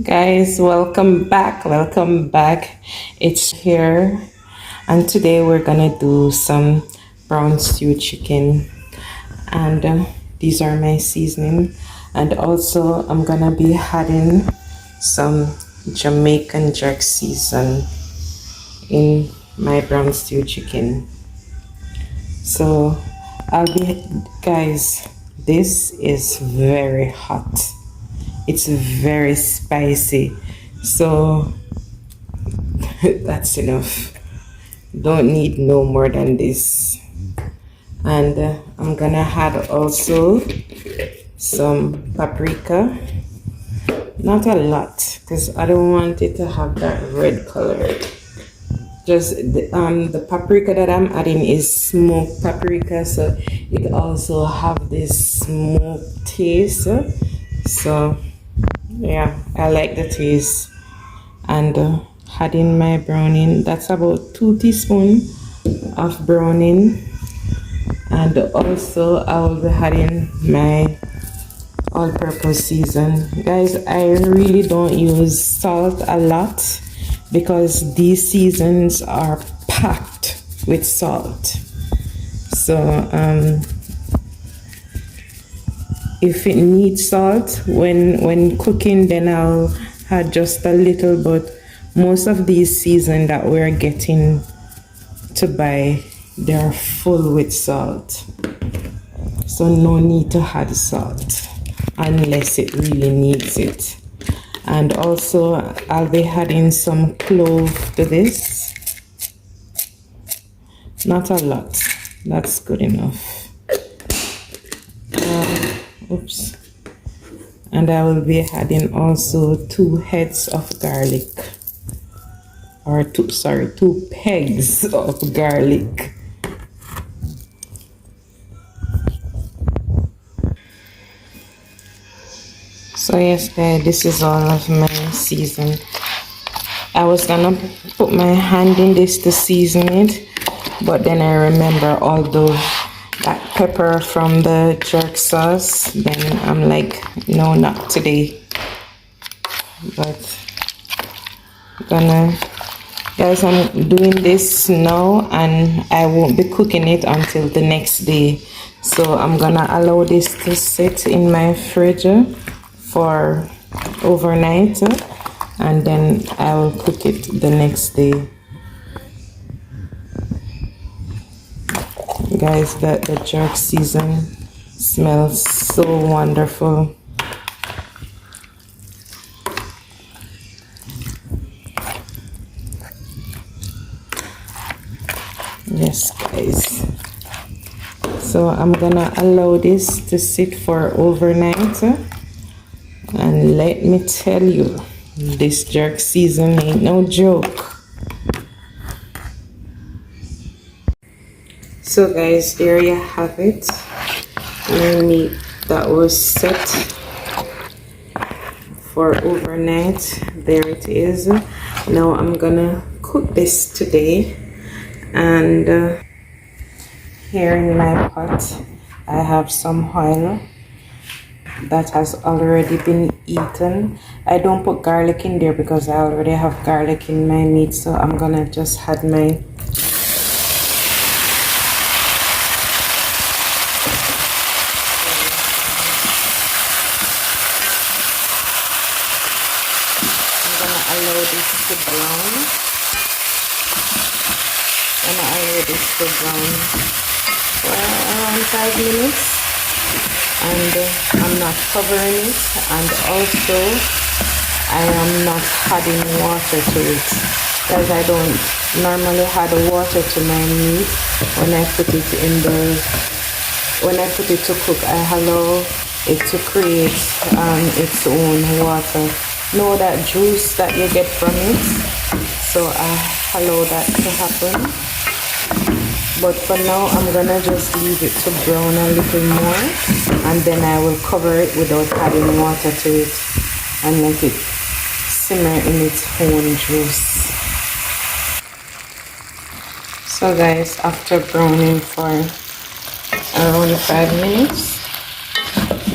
Guys, welcome back. It's here, and today we're gonna do some brown stew chicken, and these are my seasoning, and also I'm gonna be adding some Jamaican jerk season in my brown stew chicken. So guys, this is very hot. It's very spicy. So that's enough. Don't need no more than this. And I'm gonna add also some paprika. Not a lot because I don't want it to have that red color. Just the paprika that I'm adding is smoked paprika, so it also have this smoked taste. So yeah, I like the taste. And adding my browning, that's about 2 teaspoons of browning. And also I will be adding my all-purpose season. Guys, I really don't use salt a lot because these seasons are packed with salt. So if it needs salt when cooking, then I'll add just a little, but most of these seasons that we're getting to buy, they're full with salt, so no need to add salt unless it really needs it. And also I'll be adding some clove to this, not a lot, that's good enough. Oops. And I will be adding also 2 heads of garlic, or 2 pegs of garlic. So yes guys, this is all of my season. I was gonna put my hand in this to season it, but then I remember all that pepper from the jerk sauce. Then I'm like, no, not today. But guys, I'm doing this now and I won't be cooking it until the next day. So I'm gonna allow this to sit in my fridge for overnight, and then I will cook it the next day. Guys, the jerk season smells so wonderful. Yes guys, so I'm gonna allow this to sit for overnight, and let me tell you, this jerk season ain't no joke. So guys, there you have it, my meat that was set for overnight. There it is. Now I'm gonna cook this today, and here in my pot I have some oil that has already been eaten. I don't put garlic in there because I already have garlic in my meat, so I'm gonna just add my allow this to brown. And I allow this to brown for around 5 minutes, and I'm not covering it, and also I am not adding water to it because I don't normally add water to my meat when I put it to cook. I allow it to create its own water. Know that juice that you get from it, so I allow that to happen. But for now I'm gonna just leave it to brown a little more, and then I will cover it without adding water to it and let it simmer in its own juice. So guys, after browning for around 5 minutes,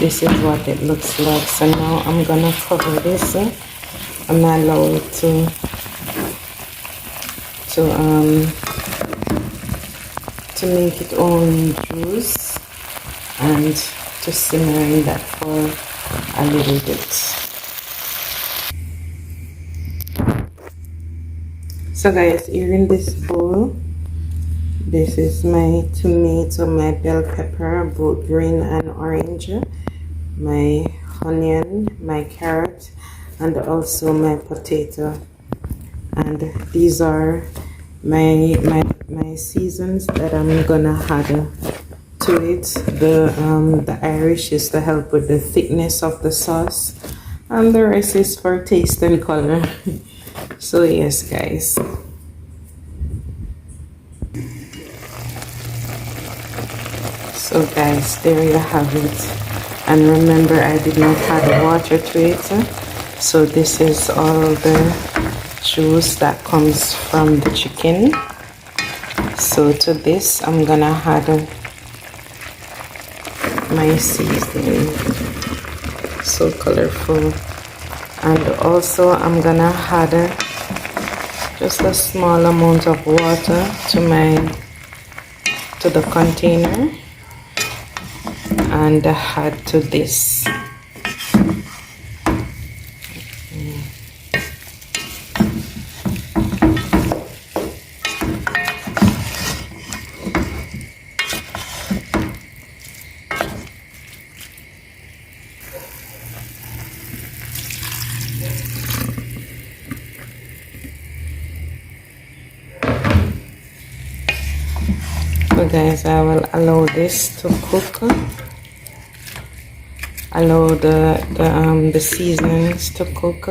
this is what it looks like. So now I'm gonna cover this I'm not allowed to make it own juice and to simmer in that for a little bit. So guys, here in this bowl, this is my tomato, my bell pepper, both green and orange, my onion, my carrot, and also my potato. And these are my seasons that I'm gonna add to it. The Irish is to help with the thickness of the sauce, and the rest is for taste and color. So yes guys, so guys, there you have it. And remember, I did not add water to it, so this is all the juice that comes from the chicken. So to this I'm gonna add my seasoning, so colorful, and also I'm gonna add just a small amount of water to the container and add to this. So guys, I will allow this to cook. Allow the seasonings to cook.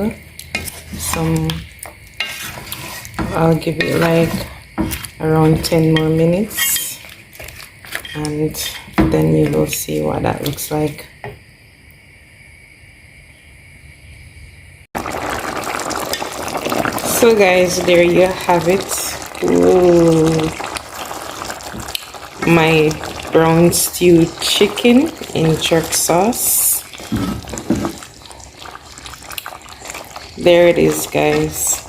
I'll give it like around 10 more minutes, and then you will see what that looks like. So guys, there you have it. Ooh, my brown stewed chicken in jerk sauce. There it is guys.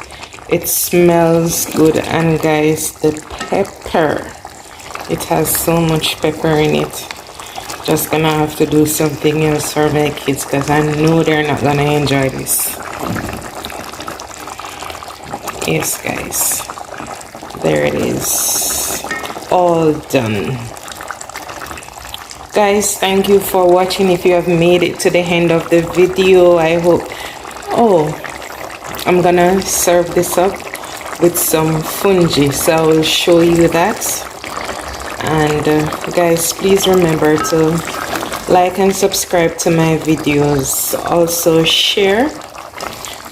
It smells good, and guys, the pepper, it has so much pepper in it. Just gonna have to do something else for my kids because I know they're not gonna enjoy this. Yes guys, there it is, all done. Guys, thank you for watching. If you have made it to the end of the video, I hope, I'm gonna serve this up with some fungi, so I will show you that. And guys, please remember to like and subscribe to my videos, also share,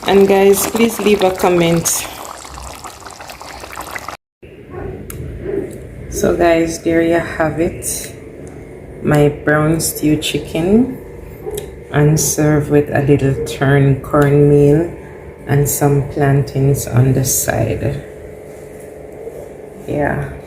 and guys, please leave a comment. So guys, there you have it, my brown stew chicken, and serve with a little turned cornmeal and some plantains on the side. Yeah.